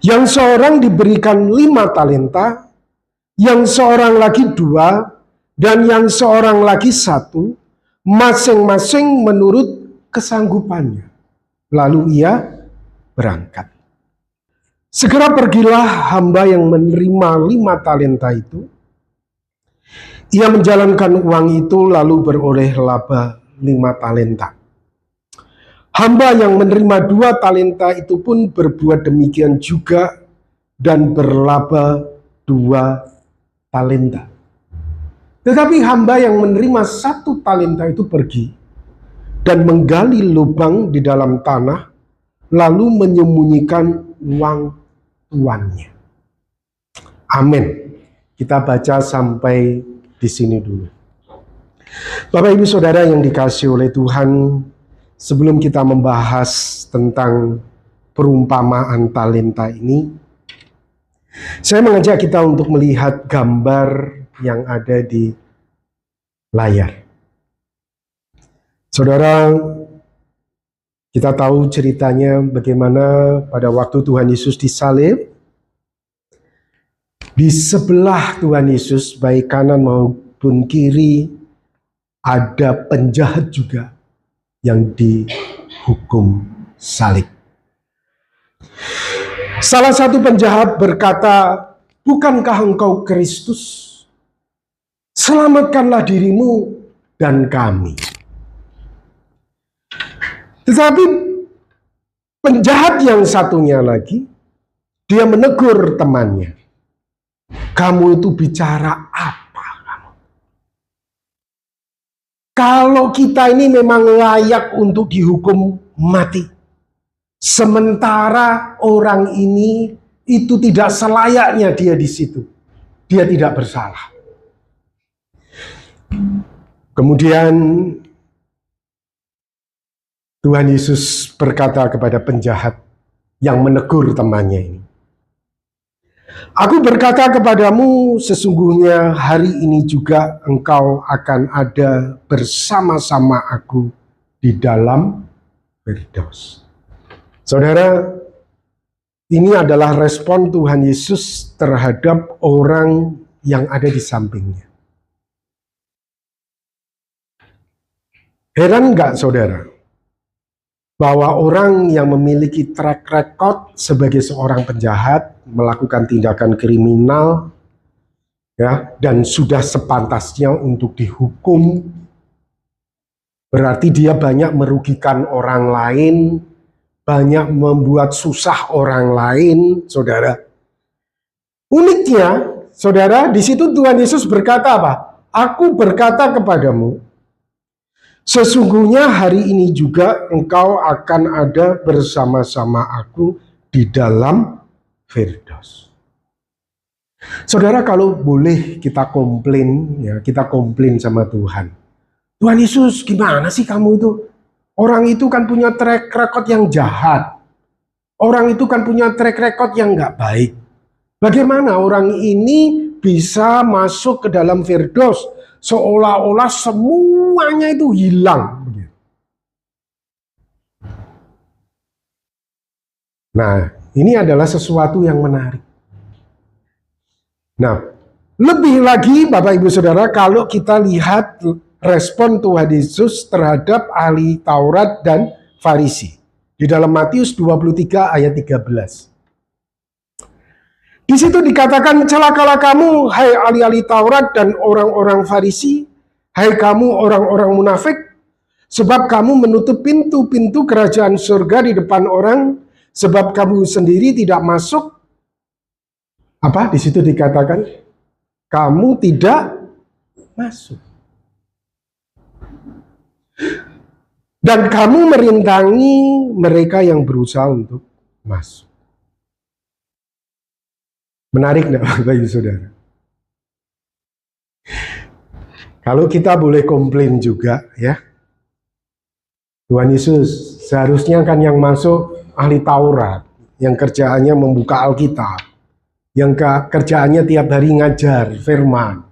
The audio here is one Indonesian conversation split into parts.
Yang seorang diberikan 5 talenta, yang seorang lagi 2, dan yang seorang lagi 1, masing-masing menurut kesanggupannya. Lalu ia berangkat. Segera pergilah hamba yang menerima 5 talenta itu. Ia menjalankan uang itu lalu beroleh laba 5 talenta. Hamba yang menerima 2 talenta itu pun berbuat demikian juga dan berlaba 2 talenta. Tetapi hamba yang menerima 1 talenta itu pergi dan menggali lubang di dalam tanah, lalu menyembunyikan uang tuannya. Amin. Kita baca sampai di sini dulu. Bapak Ibu Saudara yang dikasihi oleh Tuhan, sebelum kita membahas tentang perumpamaan talenta ini, saya mengajak kita untuk melihat gambar yang ada di layar. Saudara, kita tahu ceritanya bagaimana pada waktu Tuhan Yesus disalib, di sebelah Tuhan Yesus, baik kanan maupun kiri, ada penjahat juga yang dihukum salib. Salah satu penjahat berkata, "Bukankah engkau Kristus? Selamatkanlah dirimu dan kami." Tetapi penjahat yang satunya lagi, dia menegur temannya. "Kamu itu bicara apa kamu? Kalau kita ini memang layak untuk dihukum mati, sementara orang ini itu tidak selayaknya dia di situ. Dia tidak bersalah." Kemudian Tuhan Yesus berkata kepada penjahat yang menegur temannya ini, "Aku berkata kepadamu, sesungguhnya hari ini juga engkau akan ada bersama-sama aku di dalam Firdaus." Saudara, ini adalah respon Tuhan Yesus terhadap orang yang ada di sampingnya. Heran nggak saudara, bahwa orang yang memiliki track record sebagai seorang penjahat, melakukan tindakan kriminal, ya, dan sudah sepantasnya untuk dihukum, berarti dia banyak merugikan orang lain, banyak membuat susah orang lain, saudara. Uniknya, saudara, di situ Tuhan Yesus berkata apa? "Aku berkata kepadamu, sesungguhnya hari ini juga engkau akan ada bersama-sama aku di dalam Firdaus." Saudara, kalau boleh kita komplain, ya, kita komplain sama Tuhan. "Tuhan Yesus, gimana sih kamu itu? Orang itu kan punya track record yang jahat. Orang itu kan punya track record yang nggak baik. Bagaimana orang ini bisa masuk ke dalam Firdaus seolah-olah semuanya itu hilang?" Nah, ini adalah sesuatu yang menarik. Nah, lebih lagi Bapak Ibu Saudara, kalau kita lihat respon Tuhan Yesus terhadap ahli Taurat dan Farisi di dalam Matius 23 ayat 13. Di situ dikatakan, "Celakalah kamu, hai ahli-ahli Taurat dan orang-orang Farisi, hai kamu orang-orang munafik, sebab kamu menutup pintu-pintu kerajaan surga di depan orang, sebab kamu sendiri tidak masuk." Apa? Di situ dikatakan, kamu tidak masuk. Dan kamu merintangi mereka yang berusaha untuk masuk. Menarik enggak Bapak Ibu Saudara? Kalau kita boleh komplain juga, ya. Tuhan Yesus, seharusnya kan yang masuk ahli Taurat, yang kerjaannya membuka Alkitab, yang kerjaannya tiap hari ngajar firman,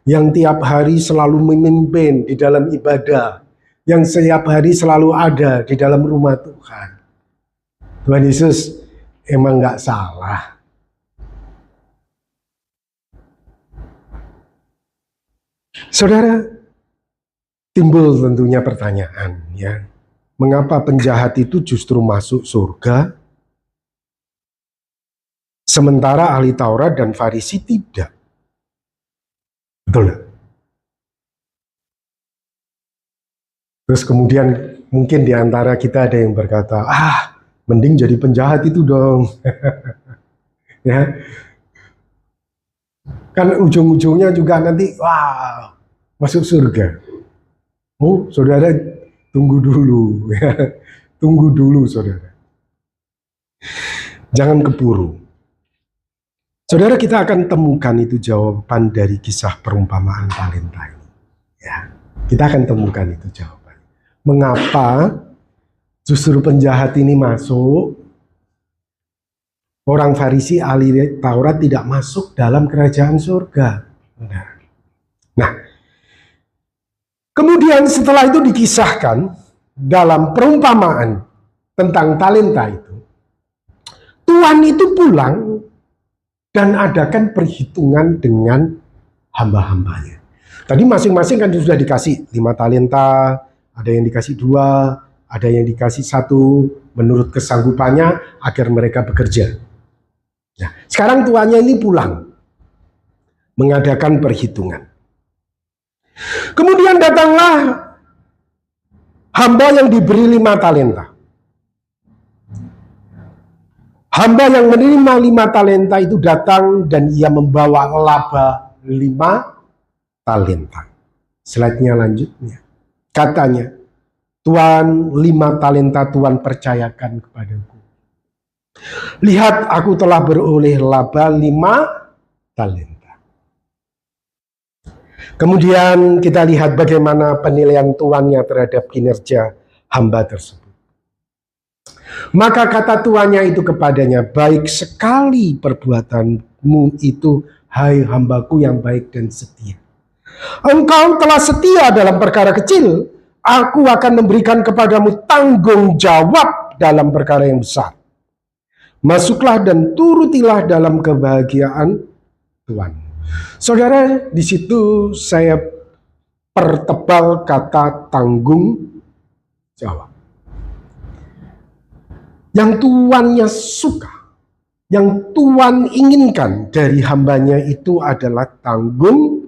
yang tiap hari selalu memimpin di dalam ibadah, yang setiap hari selalu ada di dalam rumah Tuhan. Tuhan Yesus, emang nggak salah. Saudara, timbul tentunya pertanyaan, ya. Mengapa penjahat itu justru masuk surga, sementara ahli Taurat dan Farisi tidak? Betul nggak? Terus kemudian mungkin di antara kita ada yang berkata, mending jadi penjahat itu dong. Ya, kan ujung-ujungnya juga nanti, masuk surga. Saudara, tunggu dulu. Ya. Tunggu dulu, saudara. Jangan keburu. Saudara, kita akan temukan itu jawaban dari kisah perumpamaan talenta ini. Ya, kita akan temukan itu jawaban. Mengapa justru penjahat ini masuk, orang Farisi ahli Taurat tidak masuk dalam kerajaan surga? Nah, kemudian setelah itu dikisahkan dalam perumpamaan tentang talenta itu, Tuhan itu pulang dan adakan perhitungan dengan hamba-hambanya. Tadi masing-masing kan sudah dikasih 5 talenta, ada yang dikasih 2, ada yang dikasih 1 menurut kesanggupannya agar mereka bekerja. Nah, sekarang tuannya ini pulang mengadakan perhitungan. Kemudian datanglah hamba yang diberi 5 talenta. Hamba yang menerima 5 talenta itu datang dan ia membawa laba 5 talenta. Slide-nya lanjutnya. Katanya, Tuan, 5 talenta Tuan percayakan kepadaku. Lihat, aku telah beroleh laba 5 talenta. Kemudian kita lihat bagaimana penilaian tuannya terhadap kinerja hamba tersebut. Maka kata tuannya itu kepadanya, baik sekali perbuatanmu itu, hai hambaku yang baik dan setia. Engkau telah setia dalam perkara kecil, aku akan memberikan kepadamu tanggung jawab dalam perkara yang besar. Masuklah dan turutilah dalam kebahagiaan Tuhan. Saudara, di situ saya pertebal kata tanggung jawab. Yang tuannya suka, yang Tuhan inginkan dari hambanya itu adalah tanggung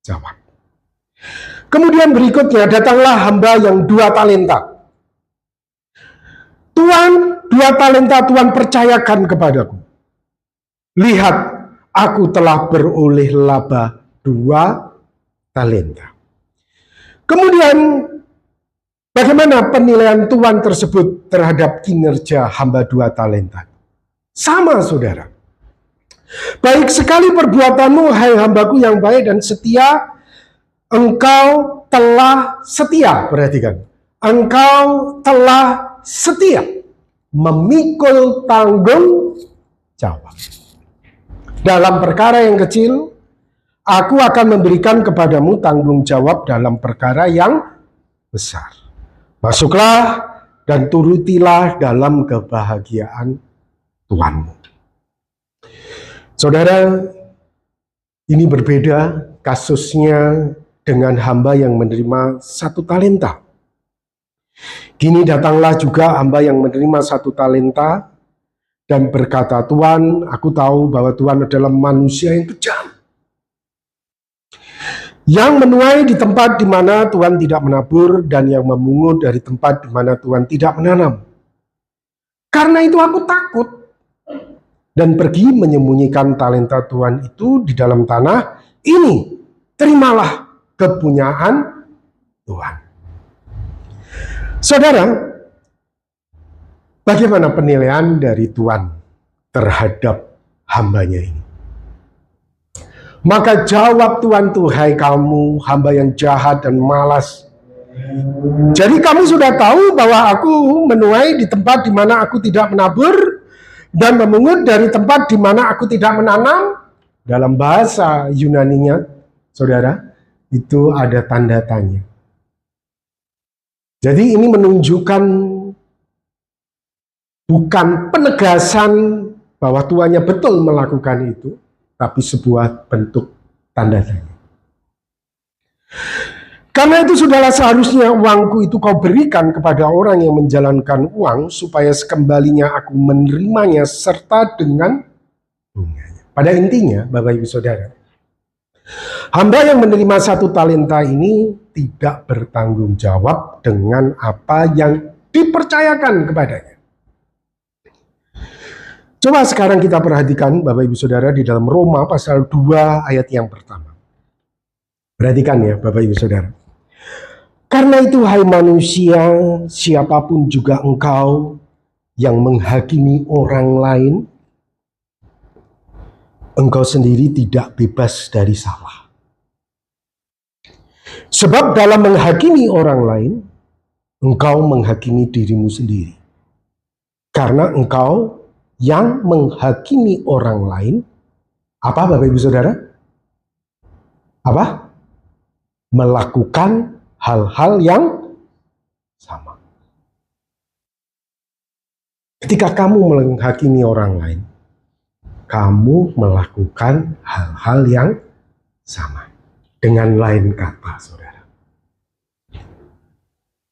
jawab. Kemudian berikutnya datanglah hamba yang 2 talenta. Tuan, 2 talenta Tuan percayakan kepadaku. Lihat, aku telah beroleh laba 2 talenta. Kemudian bagaimana penilaian Tuan tersebut terhadap kinerja hamba 2 talenta? Sama, saudara. Baik sekali perbuatanmu, hai hambaku yang baik dan setia. Engkau telah setia, perhatikan. Engkau telah setia memikul tanggung jawab. Dalam perkara yang kecil, aku akan memberikan kepadamu tanggung jawab dalam perkara yang besar. Masuklah dan turutilah dalam kebahagiaan Tuhanmu. Saudara, ini berbeda kasusnya dengan hamba yang menerima 1 talenta. Kini datanglah juga hamba yang menerima 1 talenta dan berkata, Tuan, aku tahu bahwa Tuhan adalah manusia yang kejam, yang menuai di tempat di mana Tuhan tidak menabur dan yang memungut dari tempat di mana Tuhan tidak menanam. Karena itu aku takut dan pergi menyembunyikan talenta Tuhan itu di dalam tanah. Ini, terimalah kepunyaan Tuhan. Saudara, bagaimana penilaian dari Tuhan terhadap hambanya ini? Maka jawab Tuhan tuh, hai kamu hamba yang jahat dan malas. Jadi kamu sudah tahu bahwa aku menuai di tempat di mana aku tidak menabur dan memungut dari tempat di mana aku tidak menanam. Dalam bahasa Yunaninya, saudara, itu ada tanda tanya. Jadi ini menunjukkan Bukan penegasan bahwa tuannya betul melakukan itu, tapi sebuah bentuk tanda tanya. Karena itu saudara, seharusnya uangku itu kau berikan kepada orang yang menjalankan uang, supaya sekembalinya aku menerimanya serta dengan bunganya. Pada intinya, Bapak Ibu Saudara, hamba yang menerima 1 talenta ini tidak bertanggung jawab dengan apa yang dipercayakan kepadanya. Coba sekarang kita perhatikan Bapak Ibu Saudara di dalam Roma pasal 2 ayat yang pertama. Perhatikan ya Bapak Ibu Saudara. Karena itu hai manusia, siapapun juga engkau yang menghakimi orang lain, engkau sendiri tidak bebas dari salah. Sebab dalam menghakimi orang lain, engkau menghakimi dirimu sendiri. Karena engkau yang menghakimi orang lain, apa Bapak Ibu Saudara? Apa? Melakukan hal-hal yang sama. Ketika kamu menghakimi orang lain, kamu melakukan hal-hal yang sama. Dengan lain kata, saudara,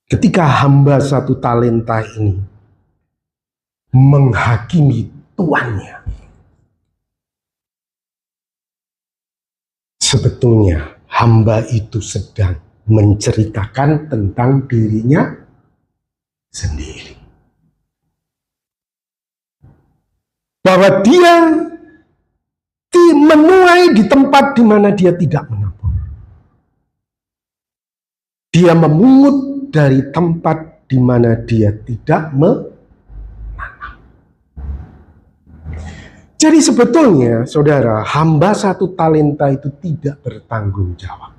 ketika hamba 1 talenta ini menghakimi tuannya, sebetulnya hamba itu sedang menceritakan tentang dirinya sendiri. Bahwa dia menuai di tempat di mana dia tidak menabur. Dia memungut dari tempat di mana dia tidak menanam. Jadi sebetulnya, saudara, hamba 1 talenta itu tidak bertanggung jawab.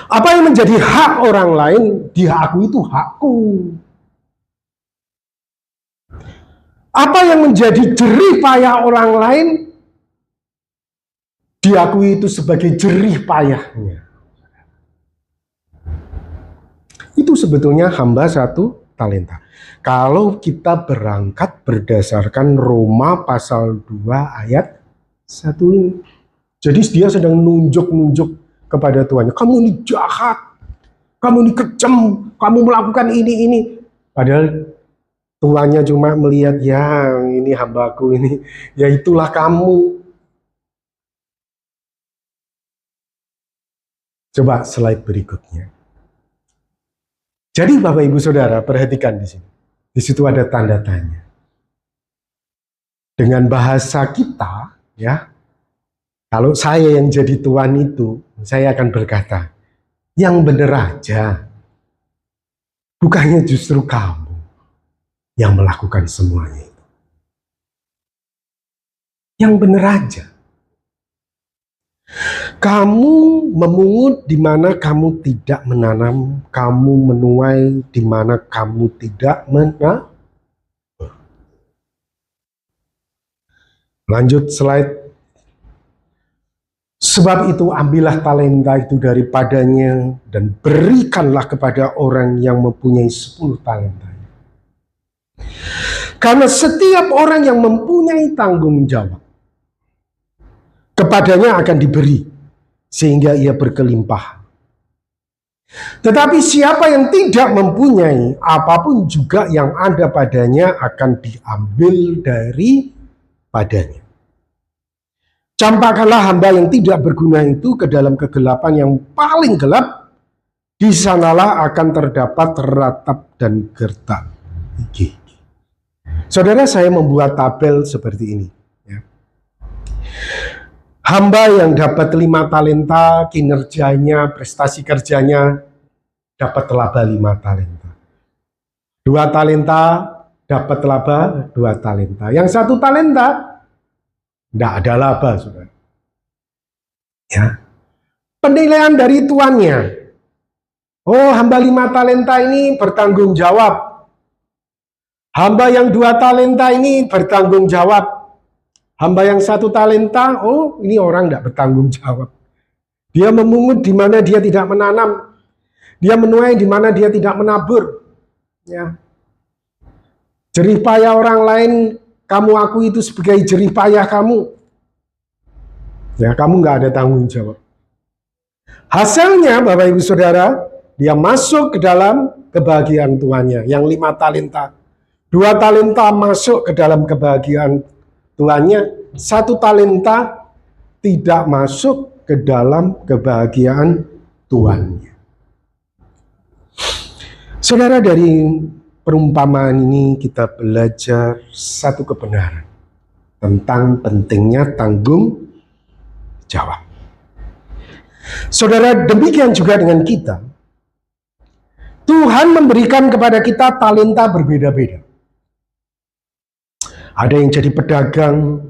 Apa yang menjadi hak orang lain, dia aku itu hakku. Apa yang menjadi jerih payah orang lain, diakui itu sebagai jerih payahnya. Itu sebetulnya hamba 1 talenta. Kalau kita berangkat berdasarkan Roma pasal 2 ayat 1 ini. Jadi dia sedang nunjuk-nunjuk kepada tuannya, kamu ini jahat, kamu ini kejam, kamu melakukan ini. Padahal tuannya cuma melihat, ya ini hambaku ini, ya itulah kamu. Coba slide berikutnya. Jadi Bapak Ibu Saudara, perhatikan di sini. Di situ ada tanda tanya. Dengan bahasa kita, ya, kalau saya yang jadi tuan itu, saya akan berkata, yang benar aja. Bukannya justru kamu yang melakukan semuanya itu. Yang benar aja. Kamu memungut di mana kamu tidak menanam, kamu menuai di mana kamu tidak menabur. Lanjut slide. Sebab itu ambillah talenta itu daripadanya dan berikanlah kepada orang yang mempunyai 10 talenta. Karena setiap orang yang mempunyai tanggung jawab, kepadanya akan diberi sehingga ia berkelimpahan. Tetapi siapa yang tidak mempunyai, apapun juga yang ada padanya akan diambil daripadanya. Campakkanlah hamba yang tidak berguna itu ke dalam kegelapan yang paling gelap. Di sanalah akan terdapat ratap dan gertak gigi. Saudara, saya membuat tabel seperti ini. Ya. Hamba yang dapat 5 talenta, kinerjanya, prestasi kerjanya dapat laba 5 talenta. 2 talenta dapat laba 2 talenta. Yang 1 talenta tidak ada laba, saudara. Ya. Penilaian dari tuannya. Oh, hamba 5 talenta ini bertanggung jawab. Hamba yang 2 talenta ini bertanggung jawab. Hamba yang 1 talenta, oh ini orang tidak bertanggung jawab. Dia memungut di mana dia tidak menanam. Dia menuai di mana dia tidak menabur. Ya. Jerih payah orang lain kamu akui itu sebagai jerih payah kamu. Ya, kamu nggak ada tanggung jawab. Hasilnya, Bapak Ibu Saudara, dia masuk ke dalam kebahagiaan tuannya. Yang 5 talenta. 2 talenta masuk ke dalam kebahagiaan tuannya. 1 talenta tidak masuk ke dalam kebahagiaan tuannya. Saudara, dari perumpamaan ini kita belajar satu kebenaran tentang pentingnya tanggung jawab. Saudara, demikian juga dengan kita. Tuhan memberikan kepada kita talenta berbeda-beda. Ada yang jadi pedagang,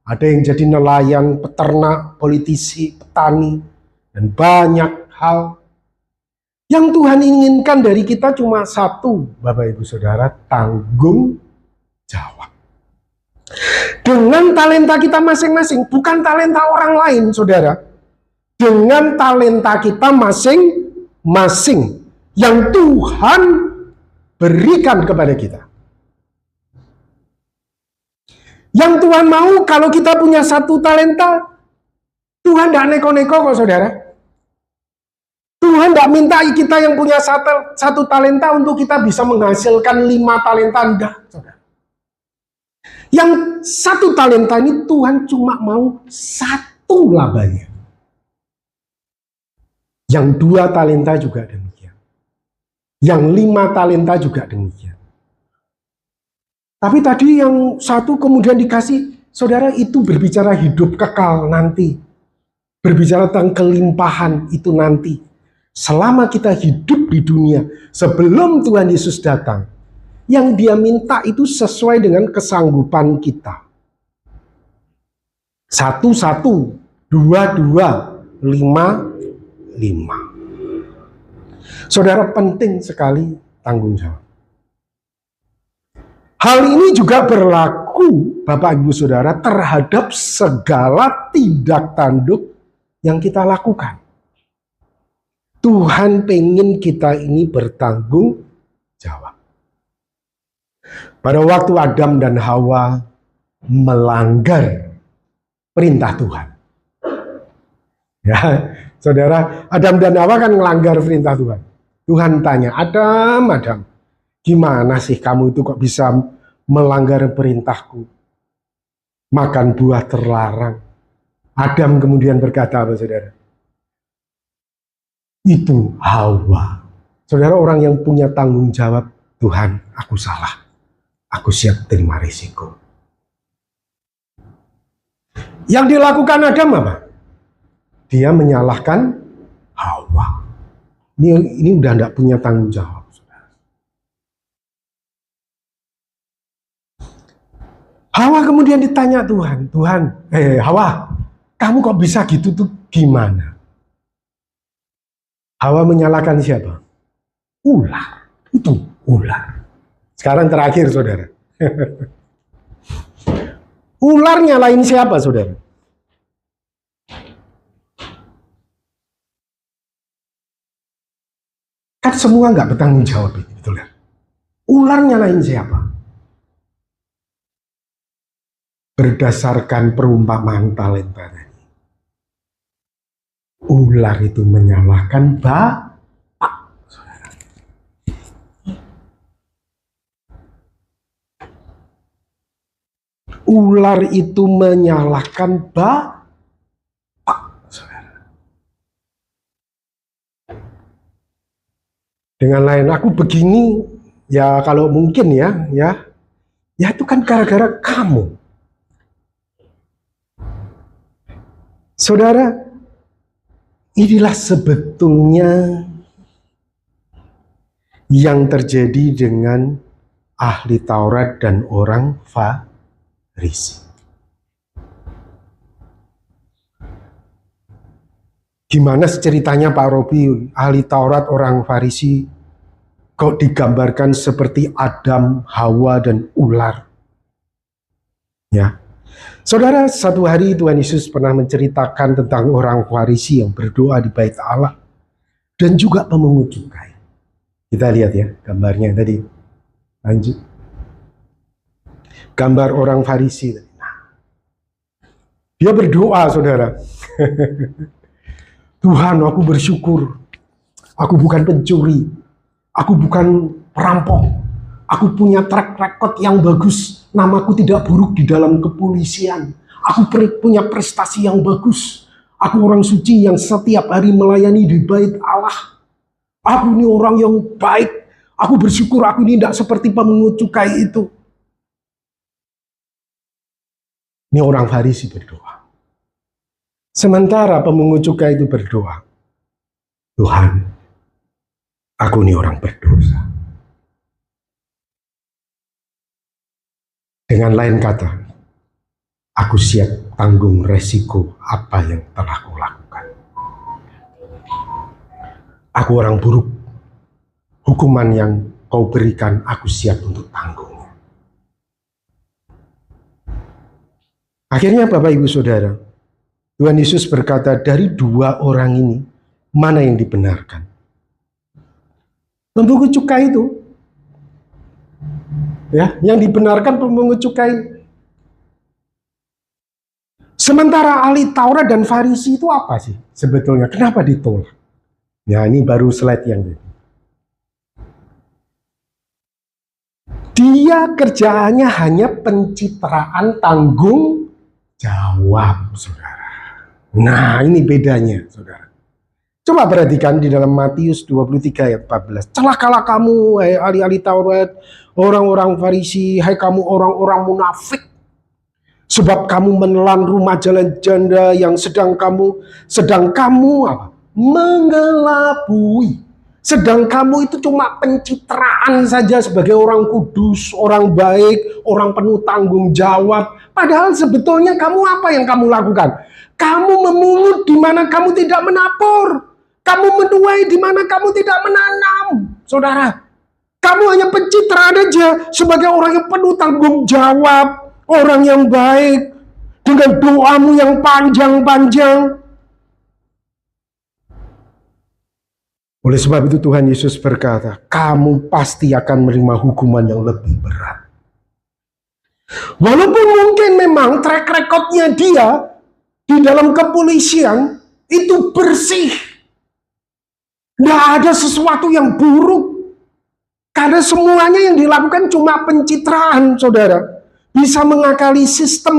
ada yang jadi nelayan, peternak, politisi, petani, dan banyak hal. Yang Tuhan inginkan dari kita cuma satu, Bapak Ibu Saudara, tanggung jawab. Dengan talenta kita masing-masing, bukan talenta orang lain, Saudara. Dengan talenta kita masing-masing yang Tuhan berikan kepada kita. Yang Tuhan mau kalau kita punya 1 talenta, Tuhan tidak neko-neko kok, Saudara. Tuhan tidak minta kita yang punya 1 talenta untuk kita bisa menghasilkan 5 talenta, enggak, Saudara. Yang 1 talenta ini Tuhan cuma mau 1 labanya. Yang 2 talenta juga demikian. Yang 5 talenta juga demikian. Tapi tadi yang 1 kemudian dikasih, Saudara, itu berbicara hidup kekal nanti. Berbicara tentang kelimpahan itu nanti. Selama kita hidup di dunia, sebelum Tuhan Yesus datang, yang dia minta itu sesuai dengan kesanggupan kita. 1, 1, 2, 2, 5, 5. Saudara, penting sekali tanggung jawab. Hal ini juga berlaku, Bapak Ibu Saudara, terhadap segala tindak tanduk yang kita lakukan. Tuhan pengen kita ini bertanggung jawab. Pada waktu Adam dan Hawa melanggar perintah Tuhan. Ya, Saudara, Adam dan Hawa kan melanggar perintah Tuhan. Tuhan tanya, Adam, gimana sih kamu itu kok bisa melanggar perintahku? Makan buah terlarang. Adam kemudian berkata apa, Saudara? Itu Hawa. Saudara, orang yang punya tanggung jawab, Tuhan, aku salah. Aku siap terima risiko. Yang dilakukan Adam apa? Dia menyalahkan Hawa. Ini udah tidak punya tanggung jawab. Hawa kemudian ditanya Tuhan, Hawa, kamu kok bisa gitu tuh gimana? Hawa menyalahkan siapa? Ular. Itu ular. Sekarang terakhir, Saudara. Ular nyalain siapa, Saudara? Kan semua nggak bertanggung jawab ini, betul ya? Ular nyalain siapa? Berdasarkan perumpamaan talenta tadi, ular itu menyalahkan bapak, Saudara. Ular itu menyalahkan bapak, Saudara. Dengan lain, aku begini, ya kalau mungkin ya itu kan gara-gara kamu. Saudara, inilah sebetulnya yang terjadi dengan ahli Taurat dan orang Farisi. Gimana ceritanya Pak Robi, ahli Taurat orang Farisi kok digambarkan seperti Adam, Hawa, dan ular? Ya. Saudara, satu hari Tuhan Yesus pernah menceritakan tentang orang Farisi yang berdoa di bait Allah dan juga pemungut cukai. Kita lihat ya gambarnya tadi. Lanjut. gambar orang Farisi. Dia berdoa, saudara. Tuhan, aku bersyukur. Aku bukan pencuri. Aku bukan perampok. Aku punya track record yang bagus. Namaku tidak buruk di dalam kepolisian. Aku punya prestasi yang bagus. Aku orang suci yang setiap hari melayani di bait Allah. Aku ini orang yang baik. Aku bersyukur aku ini tidak seperti pemungut cukai itu. Ini orang Farisi berdoa. Sementara pemungut cukai itu berdoa, Tuhan, aku ini orang berdosa. Dengan lain kata, aku siap tanggung resiko apa yang telah kau lakukan. Aku orang buruk. Hukuman yang kau berikan, aku siap untuk tanggungnya. Akhirnya Bapak Ibu Saudara, Tuhan Yesus berkata, dari dua orang ini, mana yang dibenarkan? Pemungut cukai itu. Ya, yang dibenarkan pemungut cukai. Sementara ahli Taurat dan Farisi itu apa sih sebetulnya? Kenapa ditolak? Ya, ini baru slide yang ini. Dia kerjaannya hanya pencitraan tanggung jawab, saudara. Nah, ini bedanya, saudara. Coba perhatikan di dalam Matius 23 ayat 14. Celakalah kamu, hai ahli-ahli Taurat, orang-orang Farisi, hai kamu orang-orang munafik. Sebab kamu menelan rumah jalan janda yang sedang kamu apa? Mengelabui. Sedang kamu itu cuma pencitraan saja sebagai orang kudus, orang baik, orang penuh tanggung jawab. Padahal sebetulnya kamu apa yang kamu lakukan? Kamu memungut di mana kamu tidak menabur. Kamu menuai di mana kamu tidak menanam. Saudara, kamu hanya pencitraan aja sebagai orang yang penuh tanggung jawab, orang yang baik, dengan doamu yang panjang-panjang. Oleh sebab itu Tuhan Yesus berkata, kamu pasti akan menerima hukuman yang lebih berat. Walaupun mungkin memang track recordnya dia di dalam kepolisian itu bersih. Tidak ada sesuatu yang buruk. Karena semuanya yang dilakukan cuma pencitraan, saudara. Bisa mengakali sistem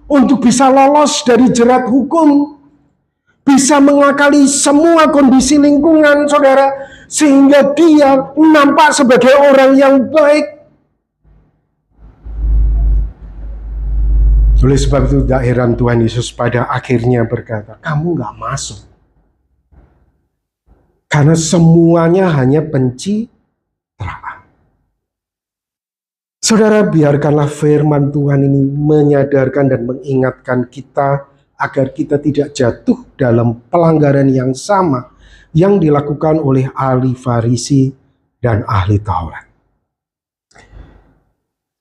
untuk bisa lolos dari jerat hukum. Bisa mengakali semua kondisi lingkungan, saudara, sehingga dia nampak sebagai orang yang baik. Oleh sebab itu tidak heran Tuhan Yesus pada akhirnya berkata, kamu gak masuk. Karena semuanya hanya pencitraan. Saudara, biarkanlah firman Tuhan ini menyadarkan dan mengingatkan kita agar kita tidak jatuh dalam pelanggaran yang sama yang dilakukan oleh ahli Farisi dan ahli Taurat.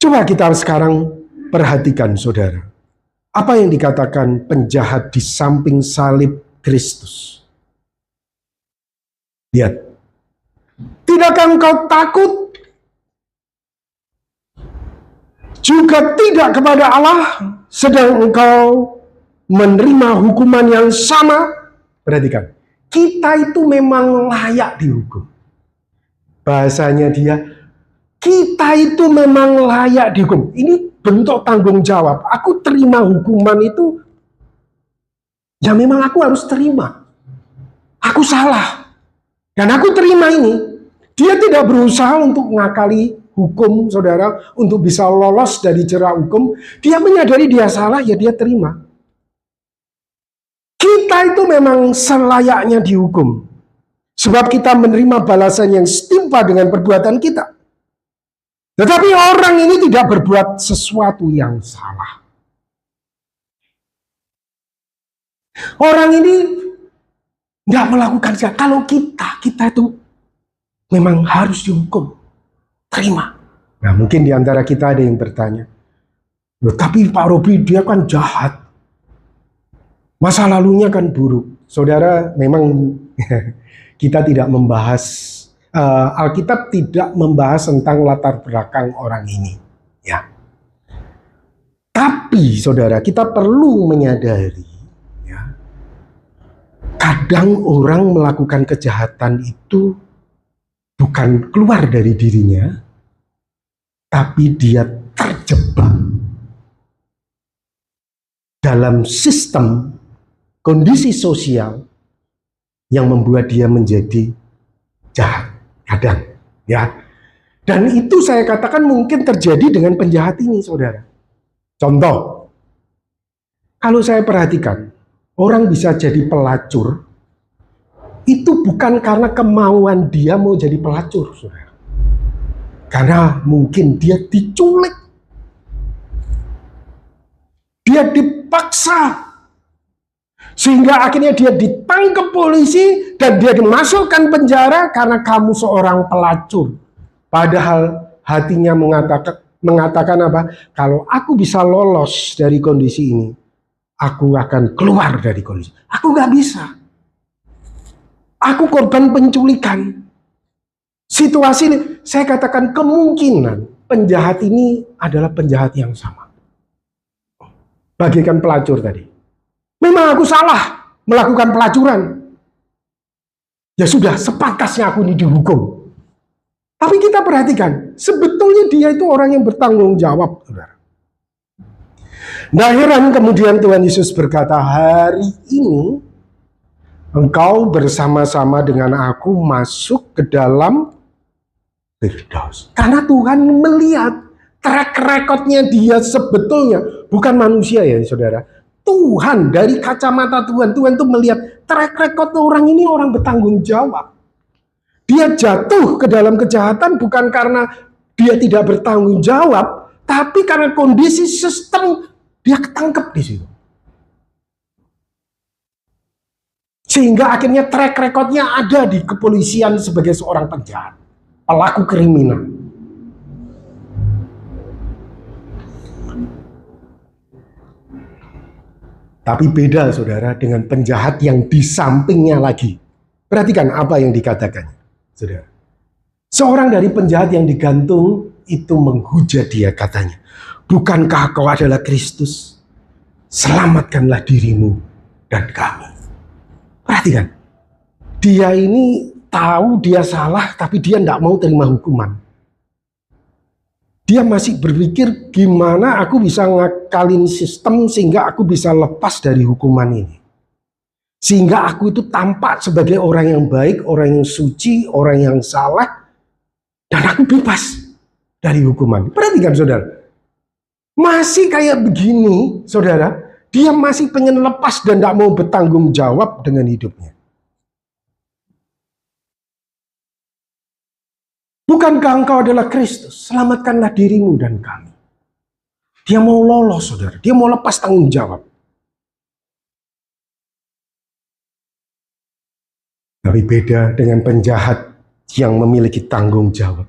Coba kita sekarang perhatikan, saudara. Apa yang dikatakan penjahat di samping salib Kristus? Lihat. Tidakkah engkau takut? Juga tidak kepada Allah, sedang engkau menerima hukuman yang sama. Perhatikan, kita itu memang layak dihukum. Bahasanya dia, kita itu memang layak dihukum. Ini bentuk tanggung jawab. Aku terima hukuman itu, ya memang aku harus terima. Aku salah, dan aku terima ini. Dia tidak berusaha untuk ngakali hukum, saudara, untuk bisa lolos dari jerat hukum. Dia menyadari dia salah, ya dia terima. Kita itu memang selayaknya dihukum. Sebab kita menerima balasan yang setimpal dengan perbuatan kita. Tetapi orang ini tidak berbuat sesuatu yang salah. Orang ini tidak melakukan salah. Kalau kita itu memang harus dihukum. Terima. Nah, mungkin di antara kita ada yang bertanya, tapi Pak Robi dia kan jahat. Masa lalunya kan buruk. Saudara, memang kita tidak membahas, Alkitab tidak membahas tentang latar belakang orang ini. Ya. Tapi saudara, kita perlu menyadari, ya, kadang orang melakukan kejahatan itu bukan keluar dari dirinya, tapi dia terjebak dalam sistem kondisi sosial yang membuat dia menjadi jahat. Kadang, ya. Dan itu saya katakan mungkin terjadi dengan penjahat ini, saudara. Contoh, kalau saya perhatikan, orang bisa jadi pelacur, itu bukan karena kemauan dia mau jadi pelacur, saudara. Karena mungkin dia diculik, dia dipaksa, sehingga akhirnya dia ditangkap polisi dan dia dimasukkan penjara karena kamu seorang pelacur. Padahal hatinya mengatakan apa? Kalau aku bisa lolos dari kondisi ini, aku akan keluar dari kondisi. Aku gak bisa. Aku korban penculikan. Situasi ini, saya katakan kemungkinan penjahat ini adalah penjahat yang sama. Bagaikan pelacur tadi. Memang aku salah melakukan pelacuran. Ya sudah, sepantasnya aku ini dihukum. Tapi kita perhatikan, sebetulnya dia itu orang yang bertanggung jawab, saudara. Nah, heran kemudian Tuhan Yesus berkata, hari ini engkau bersama-sama dengan aku masuk ke dalam Firdaus. Karena Tuhan melihat track recordnya dia sebetulnya bukan manusia ya saudara. Tuhan dari kacamata Tuhan itu melihat track record orang ini orang bertanggung jawab. Dia jatuh ke dalam kejahatan bukan karena dia tidak bertanggung jawab, tapi karena kondisi sistem dia ketangkep di situ. Sehingga akhirnya track recordnya ada di kepolisian sebagai seorang penjahat, pelaku kriminal. Tapi beda saudara dengan penjahat yang di sampingnya lagi. Perhatikan apa yang dikatakan. Saudara, seorang dari penjahat yang digantung itu menghujat dia katanya, bukankah kau adalah Kristus? Selamatkanlah dirimu dan kami. Perhatikan, dia ini tahu dia salah tapi dia tidak mau terima hukuman. Dia masih berpikir gimana aku bisa ngakalin sistem sehingga aku bisa lepas dari hukuman ini. Sehingga aku itu tampak sebagai orang yang baik, orang yang suci, orang yang salah. Dan aku bebas dari hukuman. Perhatikan saudara. Masih kayak begini saudara. Dia masih pengen lepas dan tidak mau bertanggung jawab dengan hidupnya. Bukankah engkau adalah Kristus? Selamatkanlah dirimu dan kami. Dia mau lolos saudara. Dia mau lepas tanggung jawab. Tapi beda dengan penjahat yang memiliki tanggung jawab.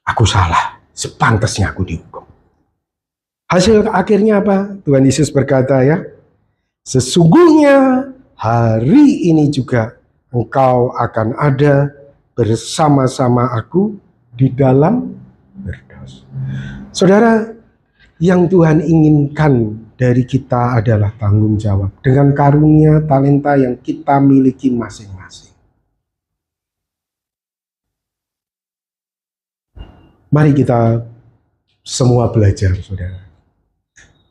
Aku salah, sepantasnya aku dihukum. Hasil akhirnya apa? Tuhan Yesus berkata ya, sesungguhnya hari ini juga engkau akan ada bersama-sama aku di dalam Firdaus. Saudara, yang Tuhan inginkan dari kita adalah tanggung jawab dengan karunia talenta yang kita miliki masing-masing. Mari kita semua belajar, saudara,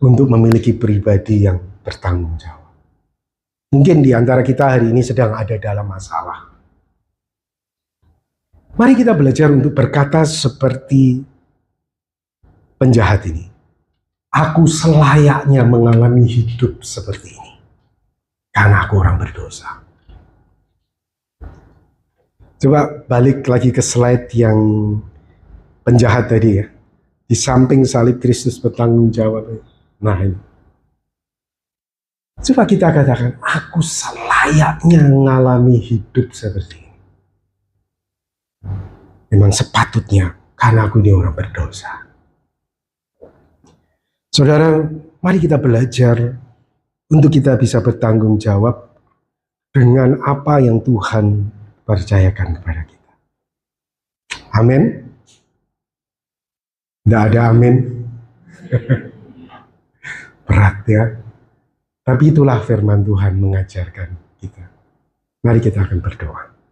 untuk memiliki pribadi yang bertanggung jawab. Mungkin di antara kita hari ini sedang ada dalam masalah. Mari kita belajar untuk berkata seperti penjahat ini. Aku selayaknya mengalami hidup seperti ini. Karena aku orang berdosa. Coba balik lagi ke slide yang penjahat tadi ya. Di samping salib Kristus bertanggung jawab. Nah ini. Coba kita katakan, aku selayaknya mengalami hidup seperti ini. Memang sepatutnya, karena aku ini orang berdosa. Saudara, mari kita belajar untuk kita bisa bertanggung jawab dengan apa yang Tuhan percayakan kepada kita. Amin. Tidak ada amin. ya. Tapi itulah firman Tuhan mengajarkan kita. Mari kita akan berdoa.